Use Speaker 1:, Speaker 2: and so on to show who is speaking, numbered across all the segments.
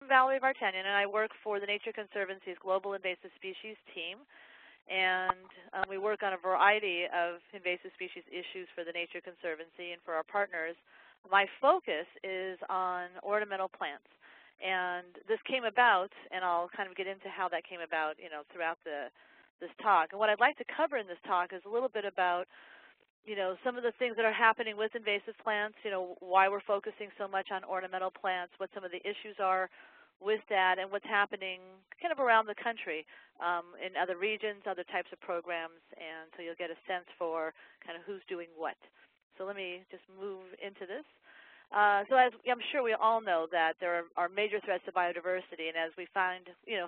Speaker 1: Valerie Vartanian, and I work for the Nature Conservancy's Global Invasive Species team. And we work on a variety of invasive species issues for the Nature Conservancy and for our partners. My focus is on ornamental plants. And this came about, and I'll kind of get into how that came about, throughout this talk. And what I'd like to cover in this talk is a little bit about, some of the things that are happening with invasive plants, why we're focusing so much on ornamental plants, what some of the issues are with that, and what's happening kind of around the country in other regions, other types of programs, and so you'll get a sense for kind of who's doing what. So let me just move into this. So as I'm sure we all know that there are major threats to biodiversity, and as we find,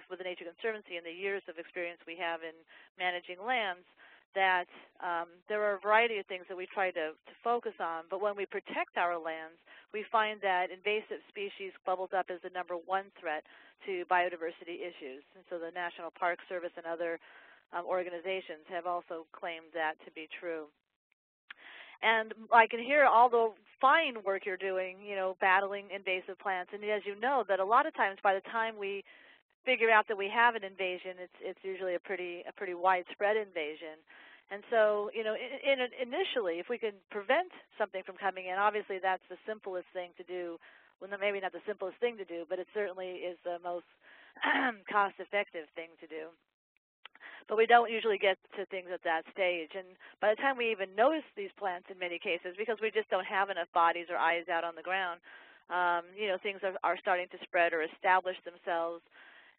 Speaker 1: with the Nature Conservancy and the years of experience we have in managing lands, that there are a variety of things that we try to focus on, but when we protect our lands, we find that invasive species bubbles up as the #1 threat to biodiversity issues. And so the National Park Service and other organizations have also claimed that to be true. And I can hear all the fine work you're doing, battling invasive plants. And as you know, that a lot of times by the time we figure out that we have an invasion, it's usually a pretty widespread invasion. And so, initially, if we can prevent something from coming in, obviously that's the simplest thing to do. Well, maybe not the simplest thing to do, but it certainly is the most cost-effective thing to do. But we don't usually get to things at that stage. And by the time we even notice these plants in many cases, because we just don't have enough bodies or eyes out on the ground, things are starting to spread or establish themselves.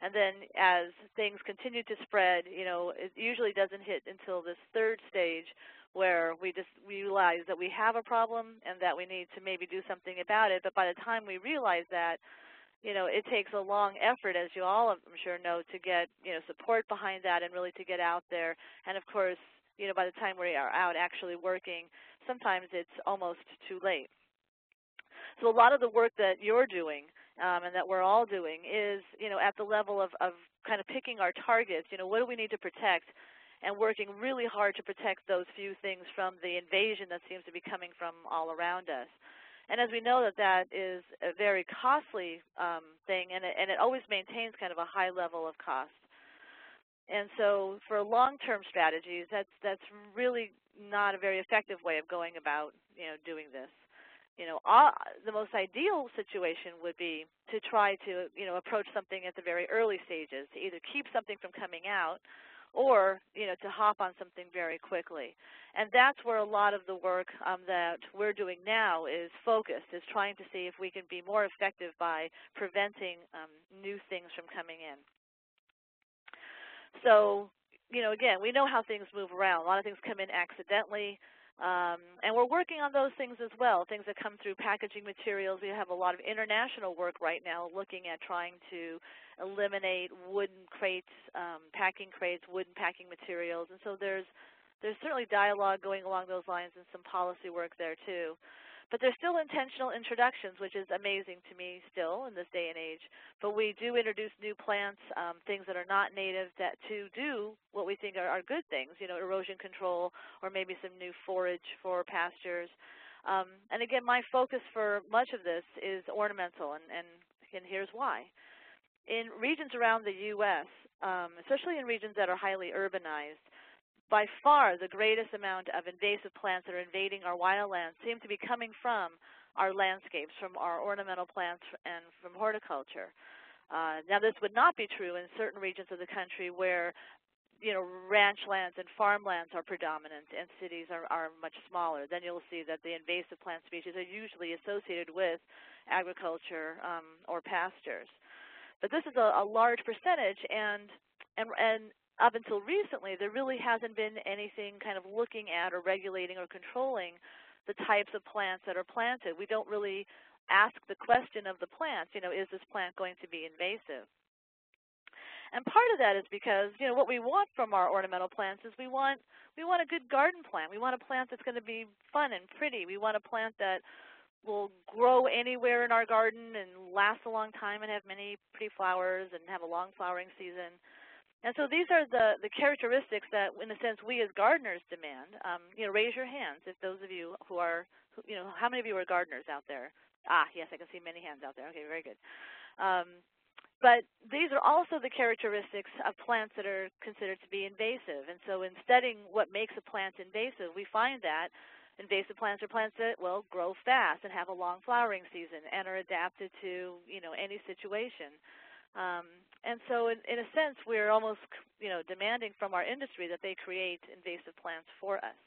Speaker 1: And then as things continue to spread, it usually doesn't hit until this third stage where we just realize that we have a problem and that we need to maybe do something about it. But by the time we realize that, it takes a long effort, as you all, I'm sure, know, to get, support behind that and really to get out there. And, of course, by the time we are out actually working, sometimes it's almost too late. So a lot of the work that you're doing and that we're all doing is, at the level of kind of picking our targets, what do we need to protect, and working really hard to protect those few things from the invasion that seems to be coming from all around us. And as we know that is a very costly thing, and it always maintains kind of a high level of cost. And so for long-term strategies, that's really not a very effective way of going about, doing this. The most ideal situation would be to try to, approach something at the very early stages, to either keep something from coming out or, to hop on something very quickly. And that's where a lot of the work that we're doing now is focused, is trying to see if we can be more effective by preventing new things from coming in. So, again, we know how things move around. A lot of things come in accidentally. And we're working on those things as well, things that come through packaging materials. We have a lot of international work right now looking at trying to eliminate wooden crates, packing crates, wooden packing materials. And so there's certainly dialogue going along those lines and some policy work there too. But there's still intentional introductions, which is amazing to me still in this day and age. But we do introduce new plants, things that are not native, that to do what we think are good things, erosion control or maybe some new forage for pastures. And again, my focus for much of this is ornamental, and here's why. In regions around the U.S., especially in regions that are highly urbanized, by far the greatest amount of invasive plants that are invading our wildlands seem to be coming from our landscapes, from our ornamental plants and from horticulture. Now this would not be true in certain regions of the country where ranch lands and farmlands are predominant and cities are much smaller. Then you'll see that the invasive plant species are usually associated with agriculture or pastures. But this is a large percentage, and up until recently, there really hasn't been anything kind of looking at or regulating or controlling the types of plants that are planted. We don't really ask the question of the plant, is this plant going to be invasive? And part of that is because, what we want from our ornamental plants is we want a good garden plant. We want a plant that's going to be fun and pretty. We want a plant that will grow anywhere in our garden and last a long time and have many pretty flowers and have a long flowering season. And so these are the characteristics that, in a sense, we as gardeners demand. Raise your hands if those of you who are, how many of you are gardeners out there? Ah, yes, I can see many hands out there. Okay, very good. But these are also the characteristics of plants that are considered to be invasive. And so in studying what makes a plant invasive, we find that invasive plants are plants that, well, grow fast and have a long flowering season and are adapted to, any situation. And so in a sense, we're almost, demanding from our industry that they create invasive plants for us.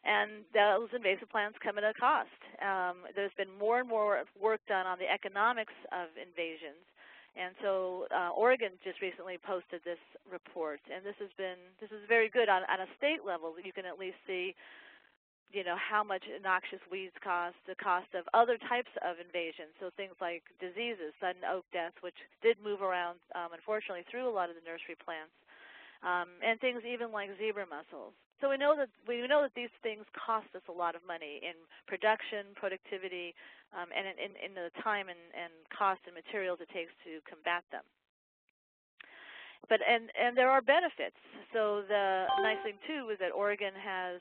Speaker 1: And those invasive plants come at a cost. There's been more and more work done on the economics of invasions. And so Oregon just recently posted this report, and this is very good on a state level. You can at least see, how much noxious weeds cost, the cost of other types of invasions. So things like diseases, sudden oak death, which did move around, unfortunately, through a lot of the nursery plants, and things even like zebra mussels. So we know that these things cost us a lot of money in production, productivity, and in the time and cost and materials it takes to combat them. But and there are benefits. So the nice thing too is that Oregon has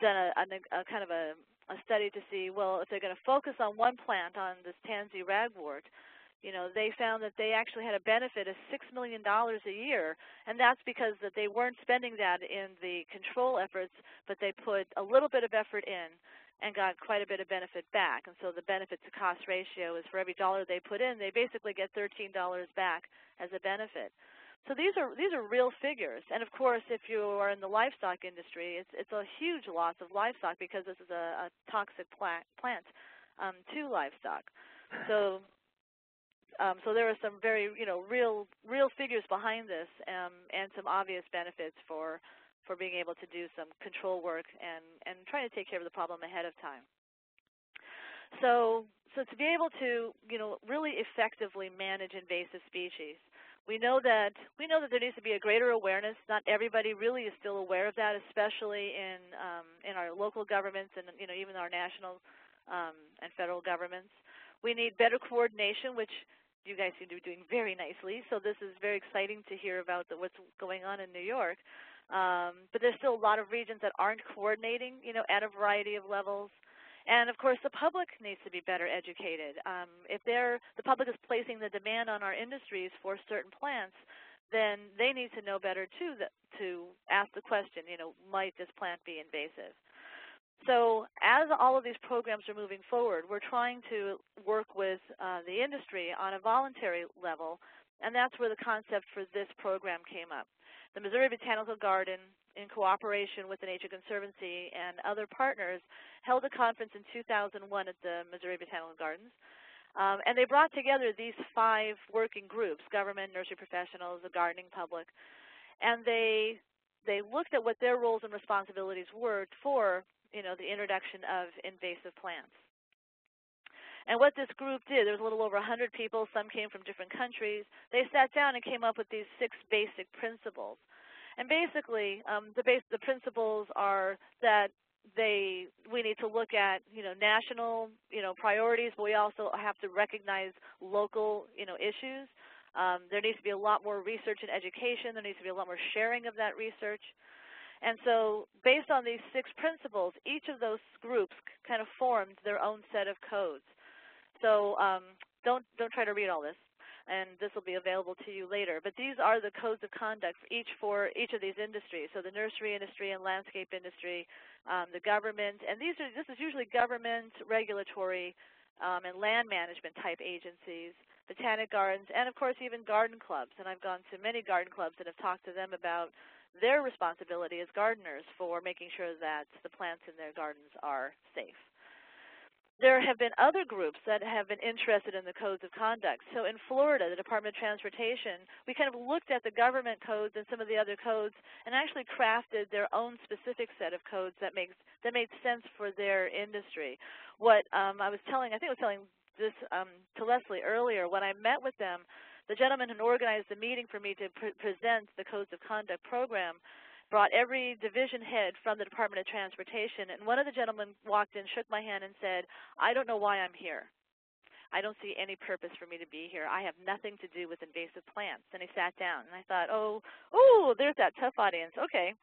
Speaker 1: done a kind of a study to see, well, if they're going to focus on one plant, on this Tansy Ragwort, they found that they actually had a benefit of $6 million a year, and that's because that they weren't spending that in the control efforts, but they put a little bit of effort in and got quite a bit of benefit back. And so the benefit to cost ratio is for every dollar they put in, they basically get $13 back as a benefit. So these are real figures. And of course, if you are in the livestock industry, it's a huge loss of livestock because this is a toxic plant to livestock. So there are some very, real figures behind this, and some obvious benefits for being able to do some control work and trying to take care of the problem ahead of time. So to be able to, really effectively manage invasive species, we know that there needs to be a greater awareness. Not everybody really is still aware of that, especially in our local governments and even our national and federal governments. We need better coordination, which you guys seem to be doing very nicely. So this is very exciting to hear about what's going on in New York. But there's still a lot of regions that aren't coordinating, at a variety of levels. And of course, the public needs to be better educated. If the public is placing the demand on our industries for certain plants, then they need to know better too to ask the question, might this plant be invasive? So as all of these programs are moving forward, we're trying to work with the industry on a voluntary level, and that's where the concept for this program came up. The Missouri Botanical Garden, in cooperation with the Nature Conservancy and other partners, held a conference in 2001 at the Missouri Botanical Gardens. And they brought together these 5 working groups: government, nursery professionals, the gardening public. And they looked at what their roles and responsibilities were for, the introduction of invasive plants. And what this group did, there was a little over 100 people. Some came from different countries. They sat down and came up with these 6 basic principles. And basically, the principles are that we need to look at, national, priorities, but we also have to recognize local, issues. There needs to be a lot more research and education. There needs to be a lot more sharing of that research. And so based on these 6 principles, each of those groups kind of formed their own set of codes. So don't try to read all this, and this will be available to you later. But these are the codes of conduct for each of these industries. So the nursery industry and landscape industry, the government, and this is usually government, regulatory, and land management type agencies, botanic gardens, and of course even garden clubs. And I've gone to many garden clubs and have talked to them about their responsibility as gardeners for making sure that the plants in their gardens are safe. There have been other groups that have been interested in the codes of conduct. So in Florida, the Department of Transportation, we kind of looked at the government codes and some of the other codes and actually crafted their own specific set of codes that made sense for their industry. What I was telling this to Leslie earlier, when I met with them, the gentleman who organized the meeting for me to present the Codes of Conduct program brought every division head from the Department of Transportation, and one of the gentlemen walked in, shook my hand, and said, "I don't know why I'm here. I don't see any purpose for me to be here. I have nothing to do with invasive plants." And he sat down, and I thought, oh, there's that tough audience. Okay.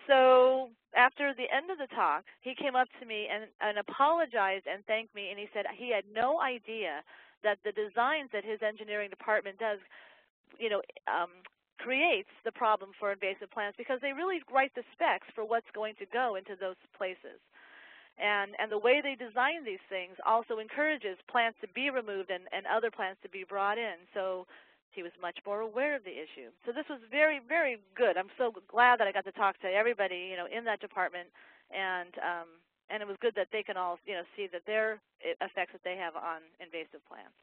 Speaker 1: So after the end of the talk, he came up to me and apologized and thanked me, and he said he had no idea that the designs that his engineering department does, you know, creates the problem for invasive plants, because they really write the specs for what's going to go into those places. And the way they design these things also encourages plants to be removed and other plants to be brought in. So he was much more aware of the issue. So this was very, very good. I'm so glad that I got to talk to everybody, in that department, and it was good that they can all, see that their effects that they have on invasive plants.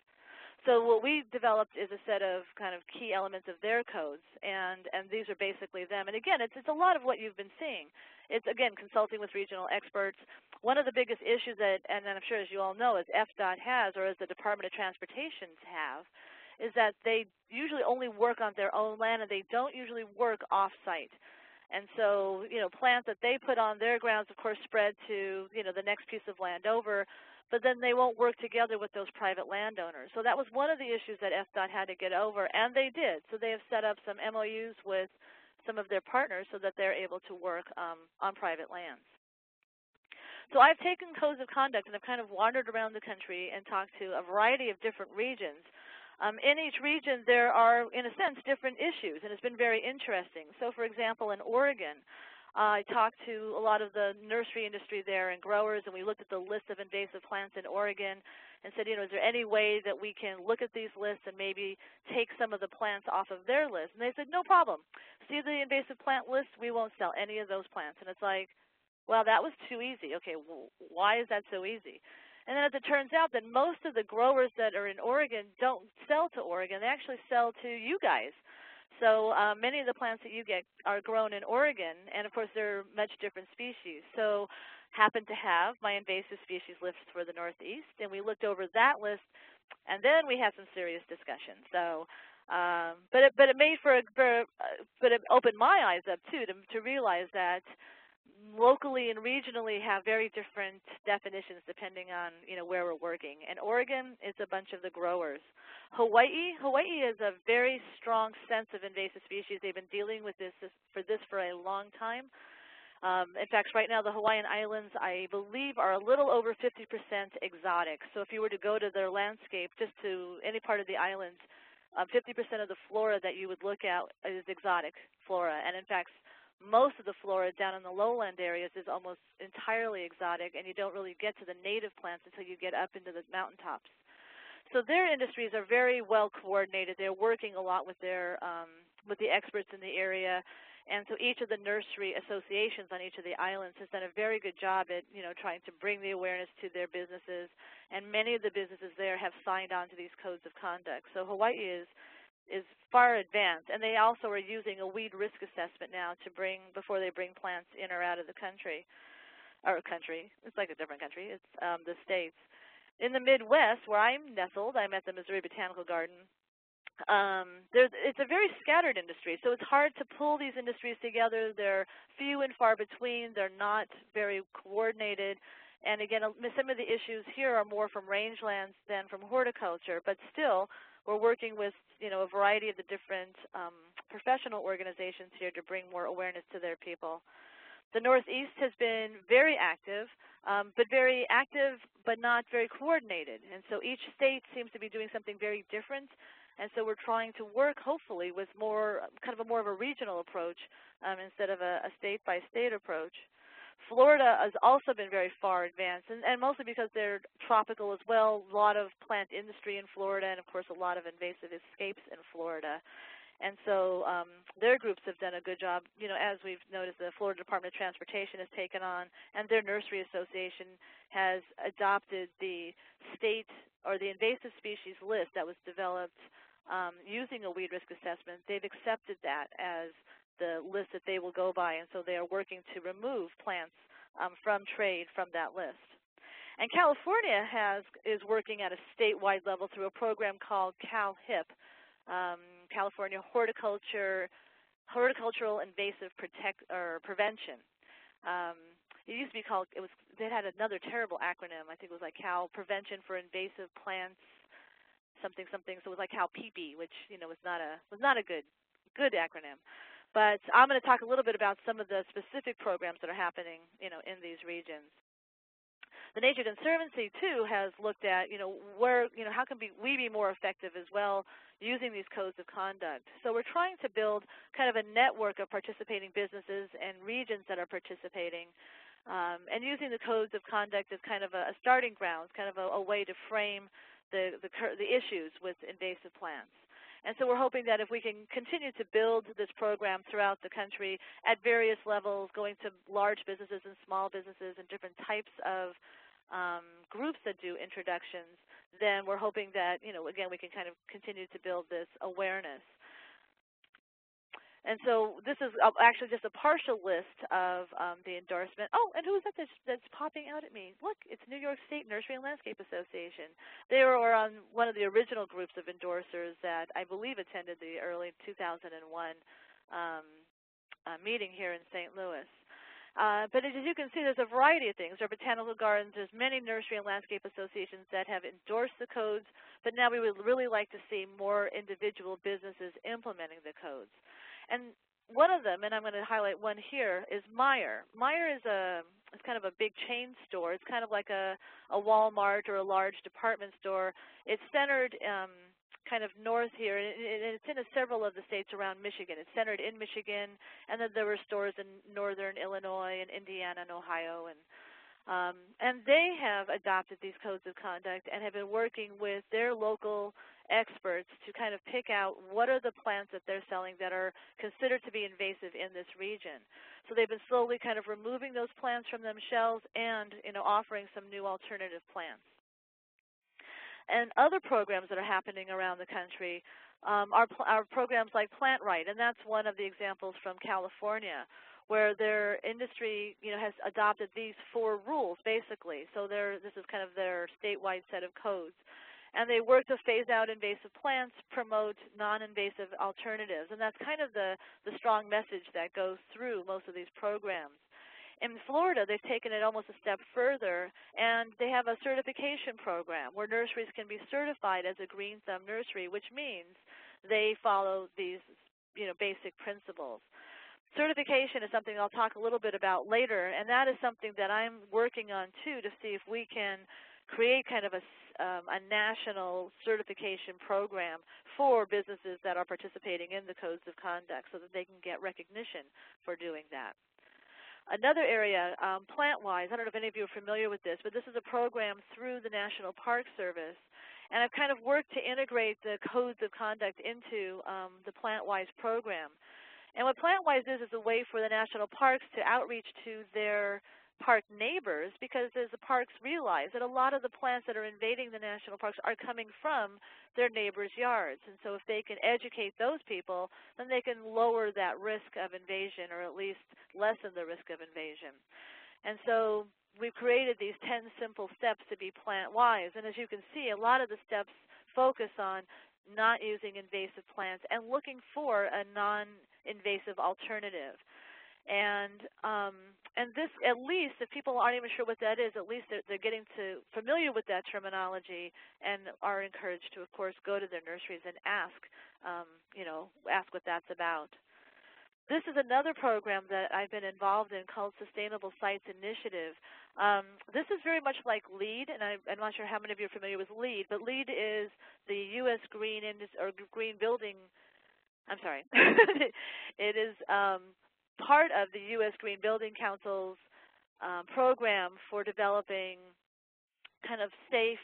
Speaker 1: So what we developed is a set of kind of key elements of their codes, and these are basically them. And again, it's a lot of what you've been seeing. It's, again, consulting with regional experts. One of the biggest issues that, and I'm sure as you all know, as FDOT has, or as the Department of Transportation have, is that they usually only work on their own land, and they don't usually work off-site. And so, plants that they put on their grounds, of course, spread to, the next piece of land over, but then they won't work together with those private landowners. So that was one of the issues that FDOT had to get over, and they did. So they have set up some MOUs with some of their partners so that they're able to work on private lands. So I've taken codes of conduct, and I've kind of wandered around the country and talked to a variety of different regions. In each region, there are, in a sense, different issues, and it's been very interesting. So, for example, in Oregon, I talked to a lot of the nursery industry there and growers, and we looked at the list of invasive plants in Oregon and said, is there any way that we can look at these lists and maybe take some of the plants off of their list? And they said, no problem. See the invasive plant list? We won't sell any of those plants. And it's like, well, that was too easy. Okay, well, why is that so easy? And then as it turns out that most of the growers that are in Oregon don't sell to Oregon. They actually sell to you guys. So many of the plants that you get are grown in Oregon, and of course they're much different species. So happen to have my invasive species list for the Northeast, and we looked over that list, and then we had some serious discussion. So, but it opened my eyes up too to realize that locally and regionally have very different definitions depending on where we're working. And Oregon is a bunch of the growers. Hawaii is a very strong sense of invasive species. They've been dealing with this for a long time. In fact, right now the Hawaiian Islands, I believe, are a little over 50% exotic. So if you were to go to their landscape, just to any part of the islands, 50% of the flora that you would look at is exotic flora. And in fact, most of the flora down in the lowland areas is almost entirely exotic, and you don't really get to the native plants until you get up into the mountaintops. So their industries are very well coordinated. They're working a lot with their with the experts in the area, and so each of the nursery associations on each of the islands has done a very good job at trying to bring the awareness to their businesses, and many of the businesses there have signed on to these codes of conduct. So Hawaii is far advanced, and they also are using a weed risk assessment now to before they bring plants in or out of the country. It's like a different country. It's the states. In the Midwest, where I'm nestled, I'm at the Missouri Botanical Garden. It's a very scattered industry, so it's hard to pull these industries together. They're few and far between. They're not very coordinated. And again, some of the issues here are more from rangelands than from horticulture, but still, we're working with a variety of the different professional organizations here to bring more awareness to their people. The Northeast has been very active, but not very coordinated. And so each state seems to be doing something very different. And so we're trying to work, hopefully, with more of a regional approach instead of a state-by-state approach. Florida has also been very far advanced, and mostly because they're tropical as well. A lot of plant industry in Florida, and of course a lot of invasive escapes in Florida. And so their groups have done a good job. As we've noticed, the Florida Department of Transportation has taken on, and their nursery association has adopted the state or the invasive species list that was developed using a weed risk assessment. They've accepted that as the list that they will go by, and so they are working to remove plants from trade from that list. And California is working at a statewide level through a program called CalHIP, California Horticultural Invasive Prevention. It used to be called, they had another terrible acronym. I think it was like Cal Prevention for Invasive Plants, something. So it was like Cal PP, which was not a good acronym. But I'm going to talk a little bit about some of the specific programs that are happening, in these regions. The Nature Conservancy, too, has looked at, how can we be more effective as well using these codes of conduct. So we're trying to build kind of a network of participating businesses and regions that are participating, and using the codes of conduct as kind of a starting ground, kind of a way to frame the issues with invasive plants. And so we're hoping that if we can continue to build this program throughout the country at various levels, going to large businesses and small businesses and different types of groups that do introductions, then we're hoping that, again, we can kind of continue to build this awareness. And so this is actually just a partial list of the endorsement. Oh, and who is that that's popping out at me? Look, it's New York State Nursery and Landscape Association. They were on one of the original groups of endorsers that I believe attended the early 2001 meeting here in St. Louis. But as you can see, there's a variety of things. There are botanical gardens. There's many nursery and landscape associations that have endorsed the codes, but now we would really like to see more individual businesses implementing the codes. And one of them, and I'm going to highlight one here, is Meijer. Meijer is kind of a big chain store. It's kind of like a Walmart or a large department store. It's centered kind of north here, and it's in several of the states around Michigan. It's centered in Michigan, and then there were stores in northern Illinois and Indiana and Ohio, and they have adopted these codes of conduct and have been working with their local experts to kind of pick out what are the plants that they're selling that are considered to be invasive in this region. So they've been slowly kind of removing those plants from them shelves and offering some new alternative plants. And other programs that are happening around the country are programs like Plantwise, and that's one of the examples from California, where their industry has adopted these 4 rules basically. So this is kind of their statewide set of codes. And they work to phase out invasive plants, promote non-invasive alternatives. And that's kind of the strong message that goes through most of these programs. In Florida, they've taken it almost a step further, and they have a certification program where nurseries can be certified as a Green Thumb nursery, which means they follow these basic principles. Certification is something I'll talk a little bit about later, and that is something that I'm working on, too, to see if we can create kind of a national certification program for businesses that are participating in the codes of conduct so that they can get recognition for doing that. Another area, Plantwise, I don't know if any of you are familiar with this, but this is a program through the National Park Service, and I've kind of worked to integrate the codes of conduct into the Plantwise program. And what Plantwise is a way for the national parks to outreach to their park neighbors, because as the parks realize that a lot of the plants that are invading the national parks are coming from their neighbors' yards. And so if they can educate those people, then they can lower that risk of invasion, or at least lessen the risk of invasion. And so we've created these 10 simple steps to be plant-wise. And as you can see, a lot of the steps focus on not using invasive plants and looking for a non-invasive alternative. And this, at least, if people aren't even sure what that is, at least they're getting familiar with that terminology and are encouraged to, of course, go to their nurseries and ask what that's about. This is another program that I've been involved in called Sustainable Sites Initiative. This is very much like LEED, and I'm not sure how many of you are familiar with LEED, but LEED is the U.S. Green Building. I'm sorry. It is part of the U.S. Green Building Council's program for developing kind of safe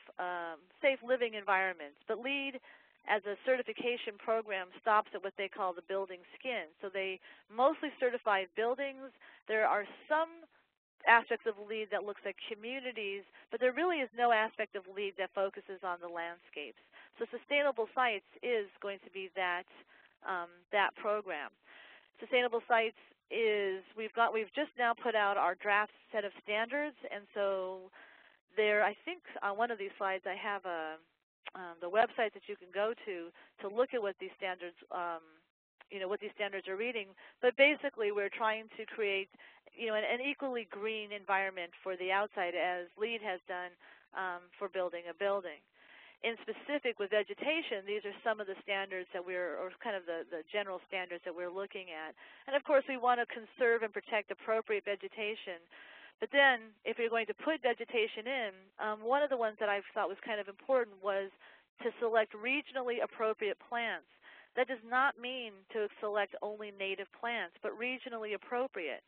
Speaker 1: living environments. But LEED, as a certification program, stops at what they call the building skin. So they mostly certify buildings. There are some aspects of LEED that looks at communities, but there really is no aspect of LEED that focuses on the landscapes. So Sustainable Sites is going to be that program. Sustainable Sites is we've just now put out our draft set of standards, and so there, I think on one of these slides I have the website that you can go to look at what these standards what these standards are reading. But basically, we're trying to create an equally green environment for the outside, as LEED has done for building a building. in specific with vegetation, these are some of the standards that or kind of the general standards that we're looking at. And of course, we want to conserve and protect appropriate vegetation. But then, if you're going to put vegetation in, one of the ones that I thought was kind of important was to select regionally appropriate plants. That does not mean to select only native plants, but regionally appropriate.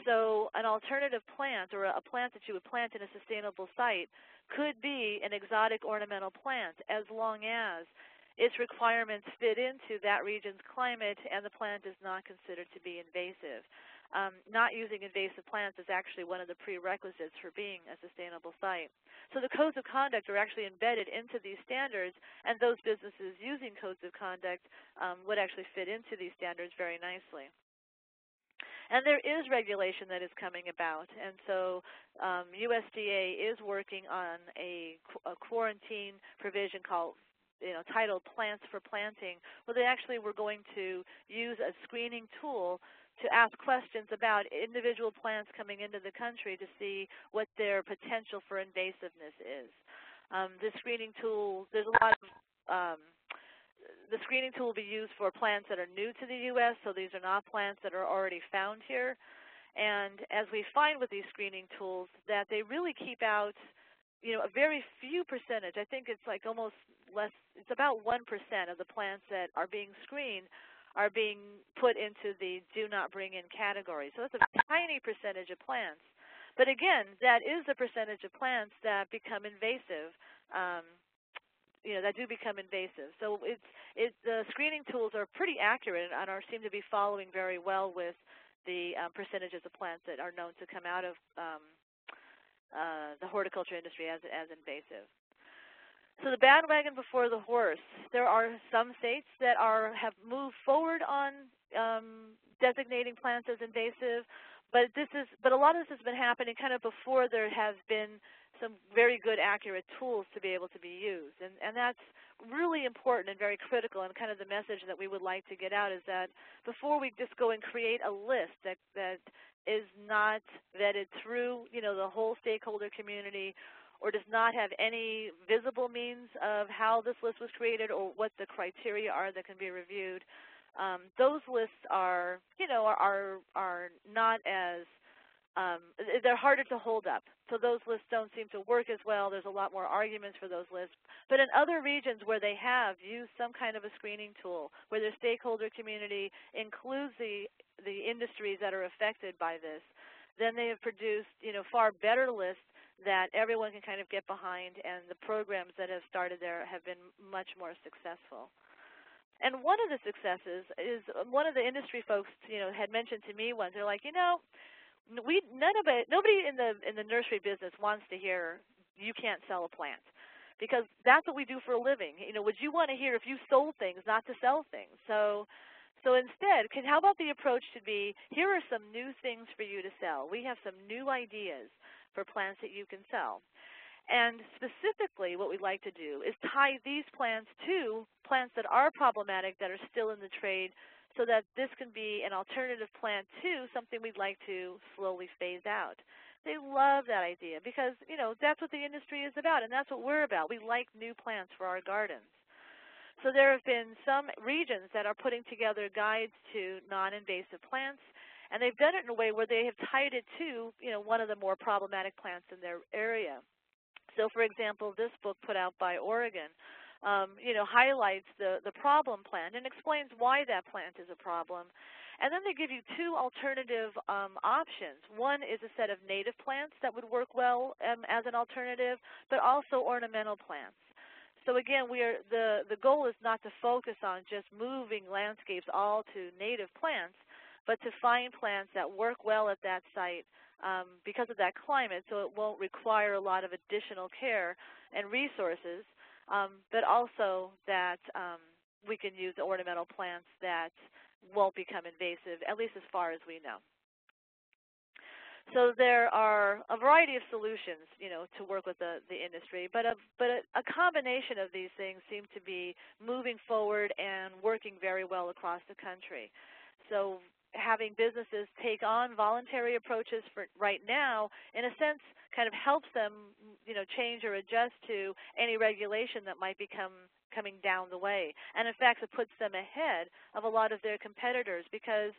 Speaker 1: So an alternative plant, or a plant that you would plant in a sustainable site, could be an exotic ornamental plant as long as its requirements fit into that region's climate and the plant is not considered to be invasive. Not using invasive plants is actually one of the prerequisites for being a sustainable site. So the codes of conduct are actually embedded into these standards, and those businesses using codes of conduct would actually fit into these standards very nicely. And there is regulation that is coming about, and so USDA is working on a quarantine provision titled Plants for Planting, where they actually were going to use a screening tool to ask questions about individual plants coming into the country to see what their potential for invasiveness is. The screening tool, there's a lot of the screening tool will be used for plants that are new to the U.S., so these are not plants that are already found here. And as we find with these screening tools, that they really keep out, a very few percentage. I think it's like almost less, it's about 1% of the plants that are being screened are being put into the do not bring in category. So that's a tiny percentage of plants. But again, that is the percentage of plants that become invasive. That do become invasive. So the screening tools are pretty accurate and seem to be following very well with the percentages of plants that are known to come out of the horticulture industry as invasive. So the bandwagon before the horse. There are some states that have moved forward on designating plants as invasive, but a lot of this has been happening kind of before there have been some very good, accurate tools to be able to be used. And that's really important and very critical, and kind of the message that we would like to get out is that before we just go and create a list that is not vetted through, the whole stakeholder community, or does not have any visible means of how this list was created or what the criteria are that can be reviewed, those lists are not as they're harder to hold up. So those lists don't seem to work as well. There's a lot more arguments for those lists. But in other regions where they have used some kind of a screening tool, where their stakeholder community includes the industries that are affected by this, then they have produced far better lists that everyone can kind of get behind, and the programs that have started there have been much more successful. And one of the successes is one of the industry folks had mentioned to me once. They're like, nobody in the nursery business wants to hear you can't sell a plant, because that's what we do for a living. Would you want to hear if you sold things, not to sell things? So instead, how about the approach to be, here are some new things for you to sell. We have some new ideas for plants that you can sell. And specifically, what we'd like to do is tie these plants to plants that are problematic, that are still in the trade, so that this can be an alternative plant to something we'd like to slowly phase out. They love that idea because, that's what the industry is about, and that's what we're about. We like new plants for our gardens. So there have been some regions that are putting together guides to non-invasive plants, and they've done it in a way where they have tied it to, one of the more problematic plants in their area. So, for example, this book put out by Oregon highlights the problem plant and explains why that plant is a problem. And then they give you two alternative options. One is a set of native plants that would work well as an alternative, but also ornamental plants. So again, the goal is not to focus on just moving landscapes all to native plants, but to find plants that work well at that site because of that climate, so it won't require a lot of additional care and resources, but also that we can use ornamental plants that won't become invasive, at least as far as we know. So there are a variety of solutions, to work with the industry, but a combination of these things seem to be moving forward and working very well across the country. So having businesses take on voluntary approaches for right now, in a sense, kind of helps them, change or adjust to any regulation that might be coming down the way. And in fact, it puts them ahead of a lot of their competitors because,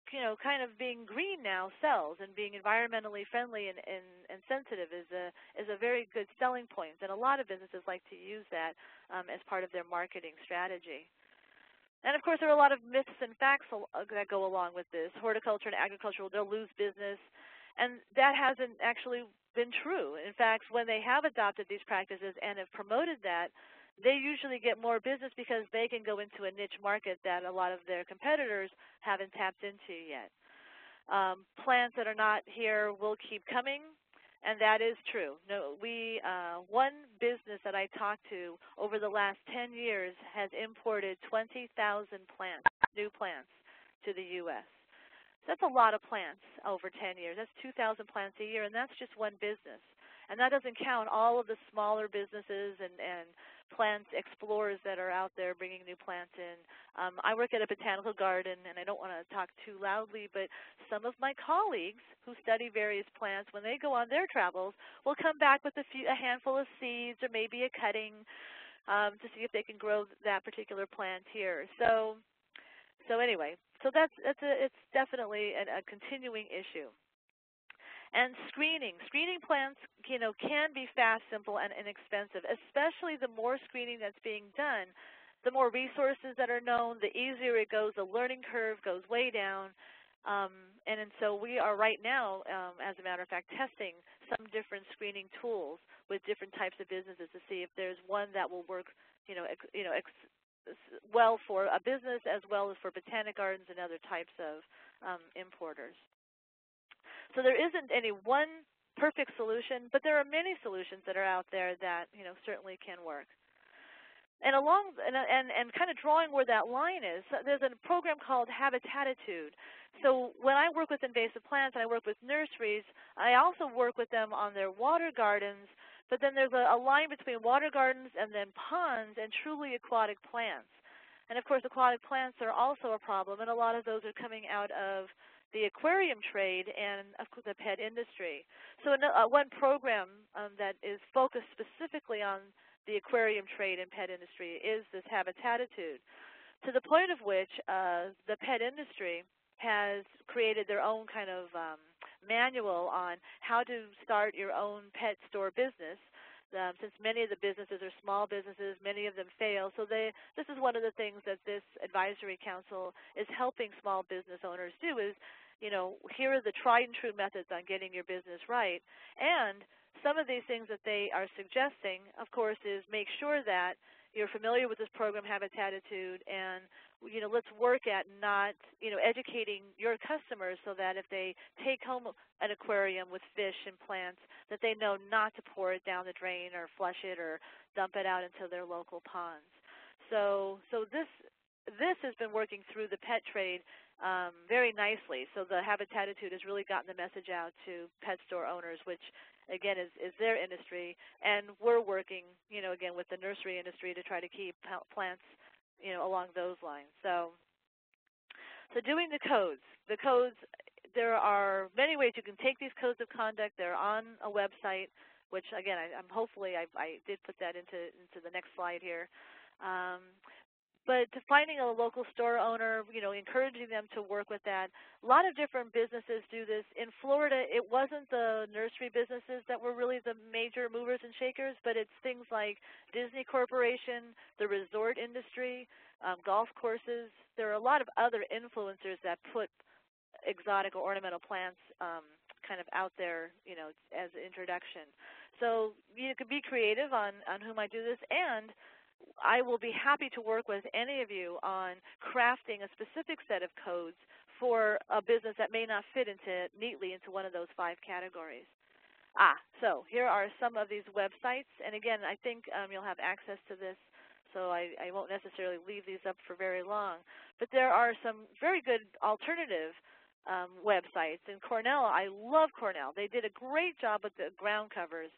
Speaker 1: kind of being green now sells, and being environmentally friendly and sensitive is a very good selling point. And a lot of businesses like to use that as part of their marketing strategy. And of course, there are a lot of myths and facts that go along with this. Horticulture and agriculture, they'll lose business, and that hasn't actually been true. In fact, when they have adopted these practices and have promoted that, they usually get more business because they can go into a niche market that a lot of their competitors haven't tapped into yet. Plants that are not here will keep coming, and that is true. One business that I talked to over the last 10 years has imported 20,000 plants, new plants, to the U.S. That's a lot of plants over 10 years. That's 2,000 plants a year, and that's just one business. And that doesn't count all of the smaller businesses and plant explorers that are out there bringing new plants in. I work at a botanical garden, and I don't want to talk too loudly, but some of my colleagues who study various plants, when they go on their travels, will come back with a handful of seeds or maybe a cutting to see if they can grow that particular plant here. So anyway, it's definitely a continuing issue. And screening plants, can be fast, simple, and inexpensive. Especially the more screening that's being done, the more resources that are known, the easier it goes. The learning curve goes way down. And so we are right now, as a matter of fact, testing some different screening tools with different types of businesses to see if there's one that will work, well for a business as well as for botanic gardens and other types of importers. So there isn't any one perfect solution, but there are many solutions that are out there that certainly can work. And kind of drawing where that line is, there's a program called Habitatitude. So when I work with invasive plants and I work with nurseries, I also work with them on their water gardens. But then there's a line between water gardens and then ponds and truly aquatic plants. And of course, aquatic plants are also a problem, and a lot of those are coming out of the aquarium trade and of course the pet industry. So one program that is focused specifically on the aquarium trade and pet industry is this Habitatitude, to the point of which the pet industry has created their own kind of manual on how to start your own pet store business. Since many of the businesses are small businesses, many of them fail. So this is one of the things that this advisory council is helping small business owners do is, here are the tried and true methods on getting your business right. And some of these things that they are suggesting, of course, is make sure that you're familiar with this program, Habitatitude, and let's work at not educating your customers so that if they take home an aquarium with fish and plants, that they know not to pour it down the drain or flush it or dump it out into their local ponds. So this has been working through the pet trade very nicely. So the Habitatitude has really gotten the message out to pet store owners, which again is their industry, and we're working again with the nursery industry to try to keep plants along those lines. So doing the codes, there are many ways you can take these codes of conduct. They're on a website, which again hopefully I did put that into the next slide here. But to finding a local store owner, encouraging them to work with that. A lot of different businesses do this. In Florida, it wasn't the nursery businesses that were really the major movers and shakers, but it's things like Disney Corporation, the resort industry, golf courses. There are a lot of other influencers that put exotic or ornamental plants kind of out there, as an introduction. So you can be creative on whom I do this, and I will be happy to work with any of you on crafting a specific set of codes for a business that may not fit neatly into one of those 5 categories. So here are some of these websites, and again, I think you'll have access to this, so I won't necessarily leave these up for very long. But there are some very good alternative websites. And Cornell, I love Cornell. They did a great job with the ground covers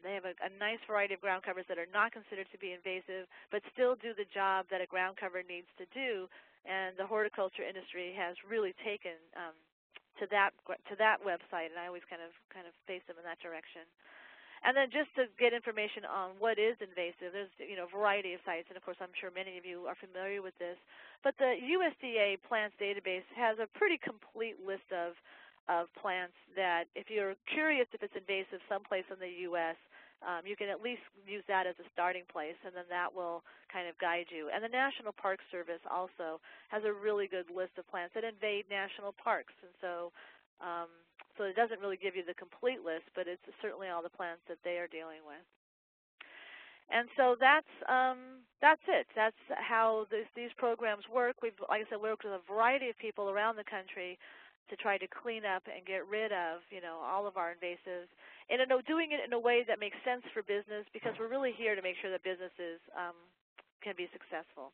Speaker 1: They have a nice variety of ground covers that are not considered to be invasive, but still do the job that a ground cover needs to do. And the horticulture industry has really taken to that website, and I always kind of face them in that direction. And then just to get information on what is invasive, there's a variety of sites, and of course I'm sure many of you are familiar with this. But the USDA plants database has a pretty complete list of plants that, if you're curious if it's invasive someplace in the U.S., you can at least use that as a starting place, and then that will kind of guide you. And the National Park Service also has a really good list of plants that invade national parks, and so so it doesn't really give you the complete list, but it's certainly all the plants that they are dealing with. And so that's it. That's how these programs work. We've, like I said, worked with a variety of people around the country to try to clean up and get rid of, all of our invasives, and doing it in a way that makes sense for business, because we're really here to make sure that businesses can be successful.